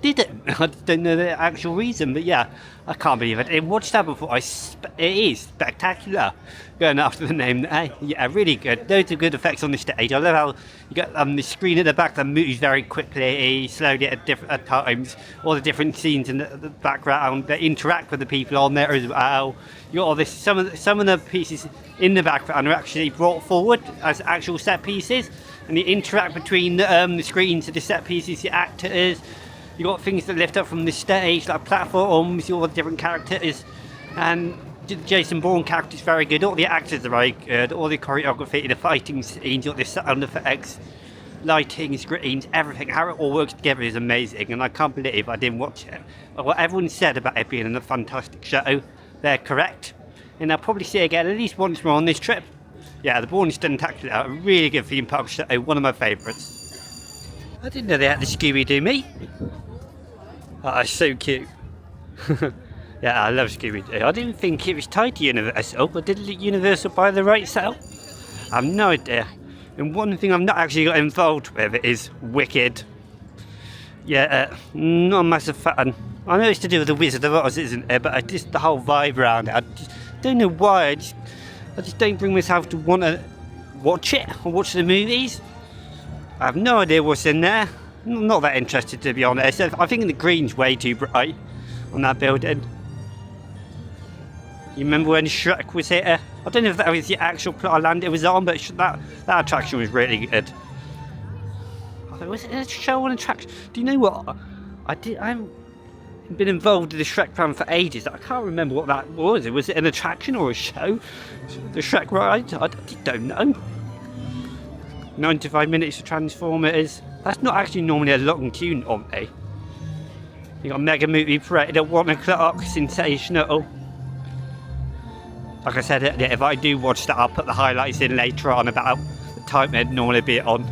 Speaker 1: didn't. I don't know the actual reason, but yeah, I can't believe it. I watched that before. It is spectacular. Going after the name there. Yeah, really good. Loads of good effects on the stage. I love how you got the screen at the back that moves very quickly, slowly at times. All the different scenes in the background that interact with the people on there as well. You got all this. Some of the pieces in the background are actually brought forward as actual set pieces, and you interact between the screens of the set pieces, the actors. You got things that lift up from the stage, like platforms, all the different characters, and the Jason Bourne character is very good. All the actors are very good. All the choreography, the fighting scenes, all the sound effects, lighting, screens, everything. How it all works together is amazing, and I can't believe I didn't watch it. But what everyone said about it being a fantastic show, they're correct, and I'll probably see it again at least once more on this trip. Yeah, the Bourne Stuntacular, a really good theme park show, one of my favourites. I didn't know they had the Scooby-Doo me. Oh, it's so cute. Yeah, I love Scooby-Doo. I didn't think it was tied to Universal, but did Universal buy the rights out? I have no idea. And one thing I've not actually got involved with is Wicked. Yeah, not a massive fan. I know it's to do with the Wizard of Oz, isn't it? But the whole vibe around it, I just don't know why. I just don't bring myself to want to watch it or watch the movies. I have no idea what's in there. I'm not that interested, to be honest. I think the green's way too bright on that building. You remember when Shrek was here? I don't know if that was the actual plot of land it was on, but that attraction was really good. Was it a show on attraction? Do you know what? I haven't been involved in the Shrek plan for ages. I can't remember what that was. Was it an attraction or a show? The Shrek ride? I don't know. 95 minutes of Transformers. That's not actually normally a long queue on me. You got Mega Movie Parade at 1 o'clock. Sensational. Like I said, if I do watch that, I'll put the highlights in later on about the time it'd normally be on.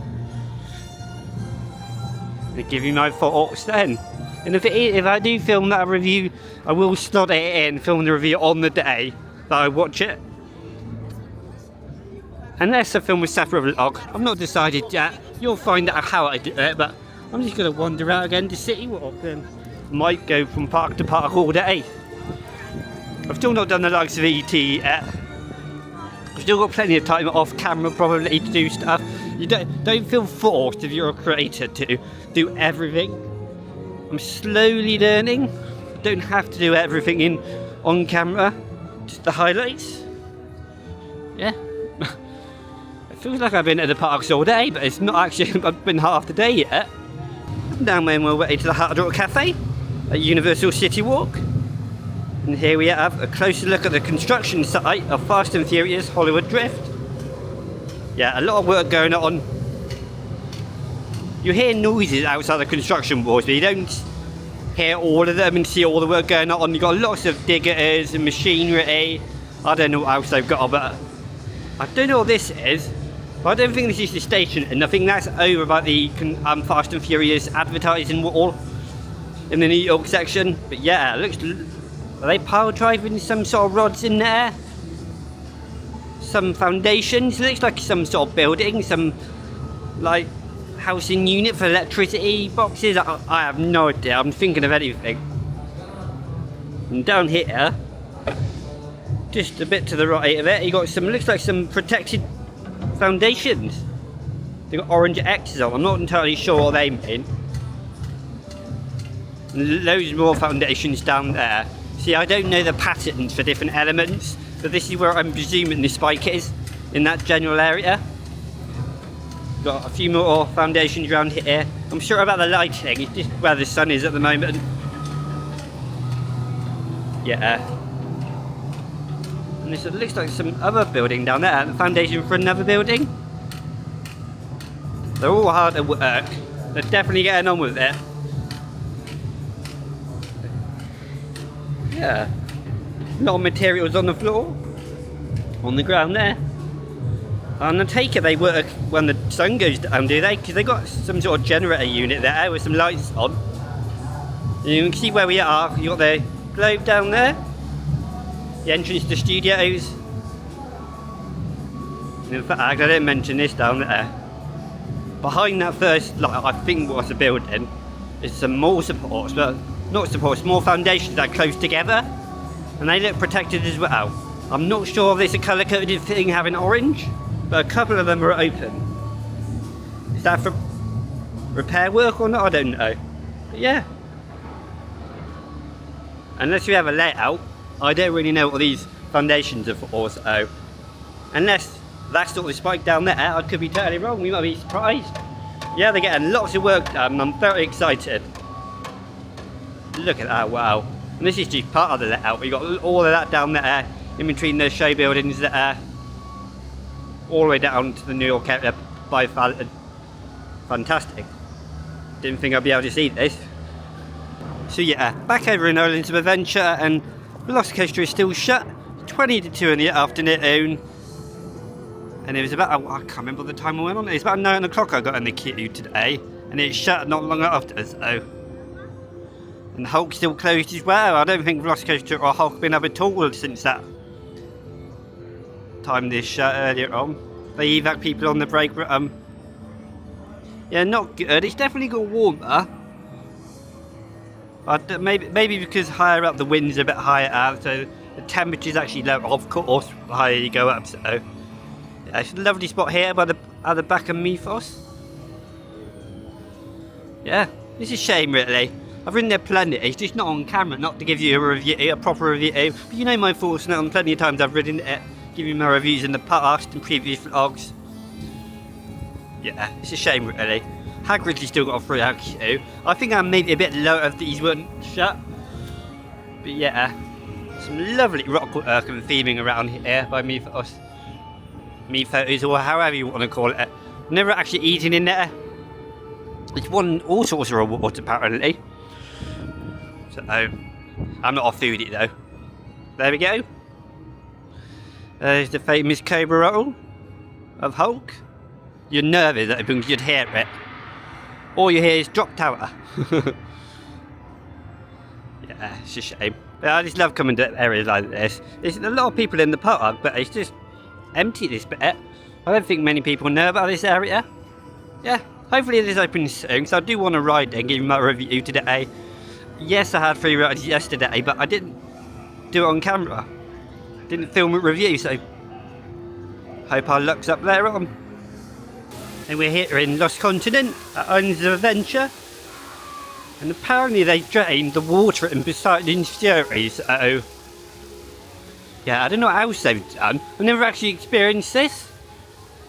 Speaker 1: I'll give you my thoughts then. And if I do film that review, I will slot it in, film the review on the day that I watch it. Unless I film a separate vlog. I've not decided yet. You'll find out how I do it, but I'm just going to wander out again to City Walk and might go from park to park all day. I've still not done the likes of ET yet. I've still got plenty of time off camera probably to do stuff. You don't feel forced if you're a creator to do everything. I'm slowly learning. I don't have to do everything on camera. Just the highlights. Yeah. It feels like I've been at the parks all day, but it's not actually. I've been half the day yet. Now we're on our way to the Hard Rock Cafe at Universal City Walk. And here we have a closer look at the construction site of Fast and Furious Hollywood Drift. Yeah, a lot of work going on. You hear noises outside the construction walls, but you don't hear all of them and see all the work going on. You've got lots of diggers and machinery. I don't know what else they've got, but I don't know what this is. But I don't think this is the station, and I think that's over by the Fast and Furious advertising wall in the New York section. But yeah, it looks. Are they pile driving some sort of rods in there? Some foundations? It looks like some sort of building, some like housing unit for electricity boxes. I have no idea. I'm thinking of anything. And down here, just a bit to the right of it, you got some. Looks like some protected foundations. They got orange X's on. I'm not entirely sure what they mean. And loads more foundations down there. See, I don't know the patterns for different elements, but this is where I'm presuming the spike is, in that general area. Got a few more foundations around here. I'm sure about the lighting, it's just where the sun is at the moment. Yeah. And this looks like some other building down there, the foundation for another building. They're all hard at work. They're definitely getting on with it. Yeah, a lot of materials on the floor, on the ground there. And I take it they work when the sun goes down, do they? Because they got some sort of generator unit there with some lights on. And you can see where we are. You got the globe down there, the entrance to studios. And in fact, I didn't mention this down there. Behind that first, like I think was a building, is some more supports, but not supports, more foundations that are close together, and they look protected as well. I'm not sure if it's a colour coded thing having orange, but a couple of them are open. Is that for repair work or not? I don't know. But yeah. Unless you have a layout, I don't really know what these foundations are for, so unless that's not the spike down there, I could be totally wrong. We might be surprised. Yeah, they're getting lots of work done. I'm very excited. Look at that, wow. And this is just part of the layout. We've got all of that down there, in between the show buildings there, all the way down to the New York area by fantastic. Didn't think I'd be able to see this. So yeah, back over in Islands of Adventure, and Velocicoaster is still shut. 20 to 2 in the afternoon. And it was about, I can't remember the time I went on. It's about 9 o'clock I got in the queue today, and it's shut not long after, so. And Hulk still closed as well. I don't think Velocicoaster or Hulk been up at all since that time this shut earlier on. They evac people on the break, but yeah, not good. It's definitely got warmer, Maybe because higher up the wind's a bit higher out, so the temperature's actually lower, of course, the higher you go up. So yeah, it's a lovely spot here at the back of Mythos. Yeah, it's a shame really. I've ridden there plenty, it's just not on camera, not to give you a proper review. But you know my thoughts on plenty of times I've ridden it, giving my reviews in the past and previous vlogs. Yeah, it's a shame really. Hagrid has still got a free out queue. I think I made it a bit lower if these weren't shut. But yeah, some lovely rockwork and theming around here by Mythos. Mythos, or however you want to call it. Never actually eaten in there. It's won all sorts of rewards apparently. So, I'm not a foodie though. There we go. There's the famous Cobra roll of Hulk. You're nervous that you'd hear it. All you hear is drop tower. Yeah, it's a shame. But I just love coming to areas like this. There's a lot of people in the park, but it's just empty this bit. I don't think many people know about this area. Yeah, hopefully it is open soon, so I do want to ride it and give you my review today. Yes, I had 3 rides yesterday, but I didn't do it on camera. Didn't film a review, so hope our luck's up there on. And we're here in Lost Continent at Islands of Adventure. And apparently they drained the water in Poseidon's Fury, so yeah, I don't know what else they've done. I've never actually experienced this.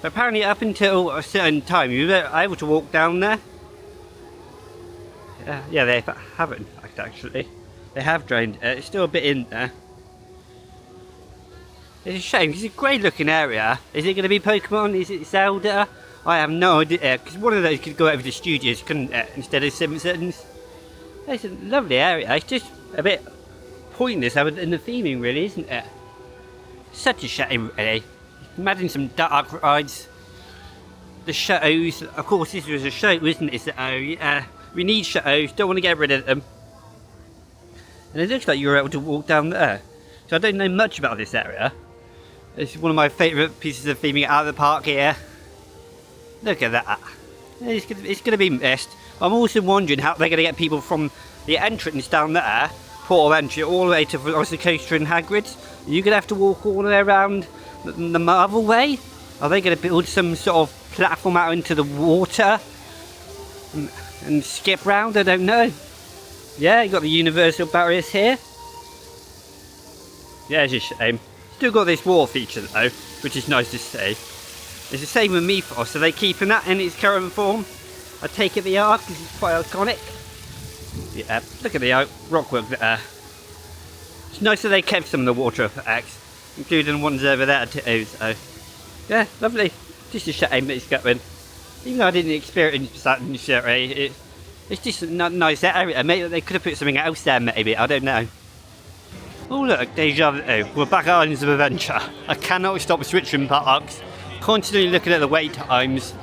Speaker 1: But apparently up until a certain time you were able to walk down there. Yeah, they haven't actually. They have drained it. It's still a bit in there. It's a shame, it's a great looking area. Is it going to be Pokemon? Is it Zelda? I have no idea, because one of those could go over to studios, couldn't it, instead of Simpsons? It's a lovely area, it's just a bit pointless in the theming really, isn't it? Such a shame really. Imagine some dark rides. The shows, of course this was a show, isn't it? So yeah, we need shows, don't want to get rid of them. And it looks like you were able to walk down there. So I don't know much about this area. It's one of my favourite pieces of theming out of the park here. Look at that. It's going to be missed. I'm also wondering how they're going to get people from the entrance down there, port of entry, all the way to Velocicoaster and Hagrid's. Are you going to have to walk all the way around the Marvel way? Are they going to build some sort of platform out into the water and skip round? I don't know. Yeah, you got the universal barriers here. Yeah, it's a shame. Still got this wall feature though, which is nice to see. It's the same with Mythos, so they're keeping that in its current form. I take it they are, because it's quite iconic. Yeah, look at the rockwork there. It's nice that they kept some of the water effects, including the ones over there too, so yeah, lovely. Just a shame that it's going. Even though I didn't experience that in Fury, it's just a nice area. Maybe they could have put something else there maybe, I don't know. Oh look, deja vu. We're back at Islands of Adventure. I cannot stop switching parks. Constantly looking at the wait times.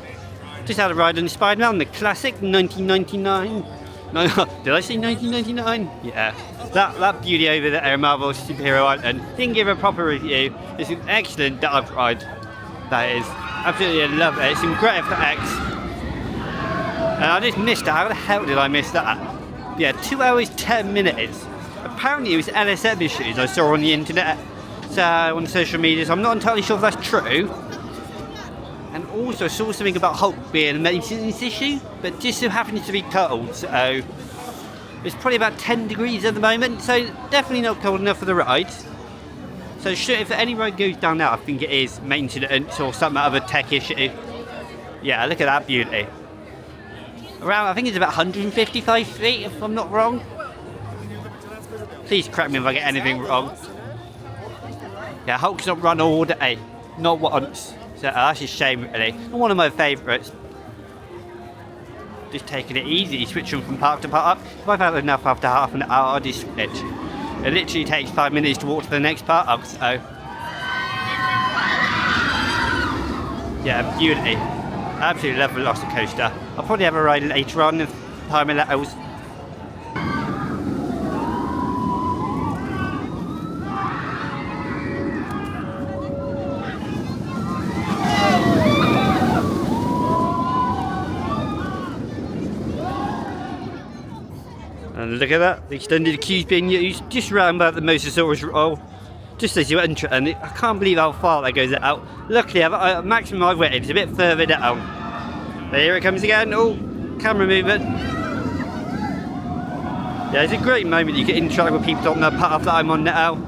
Speaker 1: Just had a ride on Spider-Man, the classic 1999. No, did I say 1999? Yeah. That beauty over there, Marvel Superhero Island. Didn't give a proper review. It's an excellent dark ride. That is. Absolutely love it. It's some great effects. And I just missed it. How the hell did I miss that? Yeah, 2 hours 10 minutes. Apparently it was LSM issues I saw on the internet. So on social media, so I'm not entirely sure if that's true. And also saw something about Hulk being a maintenance issue, but just so happens to be cold, so it's probably about 10 degrees at the moment, so definitely not cold enough for the rides. So sure, if any ride goes down now, I think it is maintenance or some other tech issue. Yeah, look at that beauty. Around, I think it's about 155 feet, if I'm not wrong. Please correct me if I get anything wrong. Yeah, Hulk's not run all day, not once. So that's a shame really. And one of my favourites. Just taking it easy, switching from park to park. If I've had enough after half an hour, I'll just switch. It literally takes 5 minutes to walk to the next park, so yeah, beauty. I absolutely love Velocicoaster. I'll probably have a ride later on if time allows. look at that, the extended queue's being used just around about the Mosasaurus roll, just as you enter, and I can't believe how far that goes out. Luckily, maximum I've waited is a bit further down. But here it comes again. Oh, camera movement. Yeah, it's a great moment. You can interact with people on the path that I'm on now.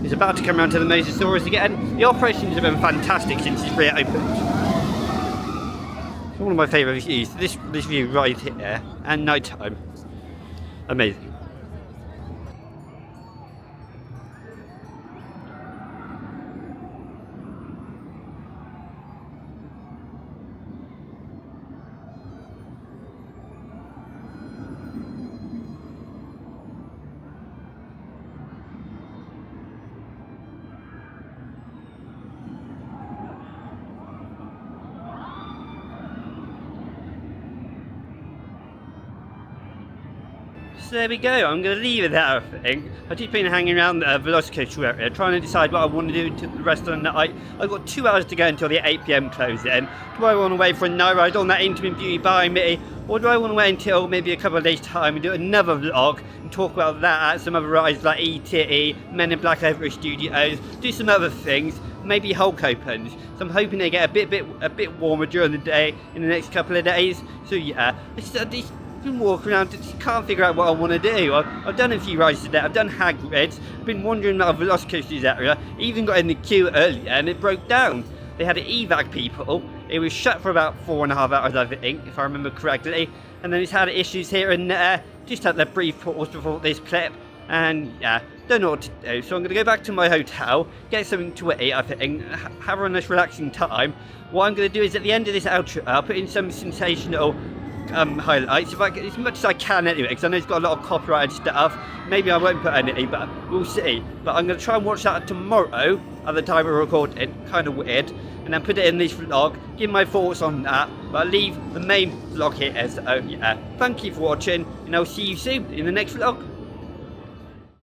Speaker 1: It's about to come around to the Mosasaurus again. The operations have been fantastic since it's reopened. It's one of my favourite views. This view right here, and night time. Amazing. So there we go, I'm going to leave it there, I think. I've just been hanging around the Velocicoaster area trying to decide what I want to do to the rest of the night. I've got 2 hours to go until the 8 PM close in. Do I want to wait for a night ride on that Intimate Beauty by me? Or do I want to wait until maybe a couple of days time and do another vlog and talk about that at some other rides like ETE, Men in Black Everest Studios, do some other things, maybe Hulk opens. So I'm hoping they get a bit warmer during the day in the next couple of days. So yeah, it's been walking around, just can't figure out what I want to do. I've done a few rides today. I've done Hagrid, been wandering around Velocicoasters area, even got in the queue earlier and it broke down. They had evac people. It was shut for about 4.5 hours, I think, if I remember correctly. And then it's had issues here and there. Just had that brief pause before this clip. And yeah, don't know what to do. So I'm going to go back to my hotel, get something to eat, I think, have a nice relaxing time. What I'm going to do is at the end of this outro, I'll put in some sensational highlights, as much as I can anyway, because I know it's got a lot of copyrighted stuff. Maybe I won't put any, but we'll see. But I'm going to try and watch that tomorrow at the time of recording, kind of weird, and then put it in this vlog, give my thoughts on that, but I'll leave the main vlog here. So yeah, thank you for watching, and I'll see you soon in the next vlog.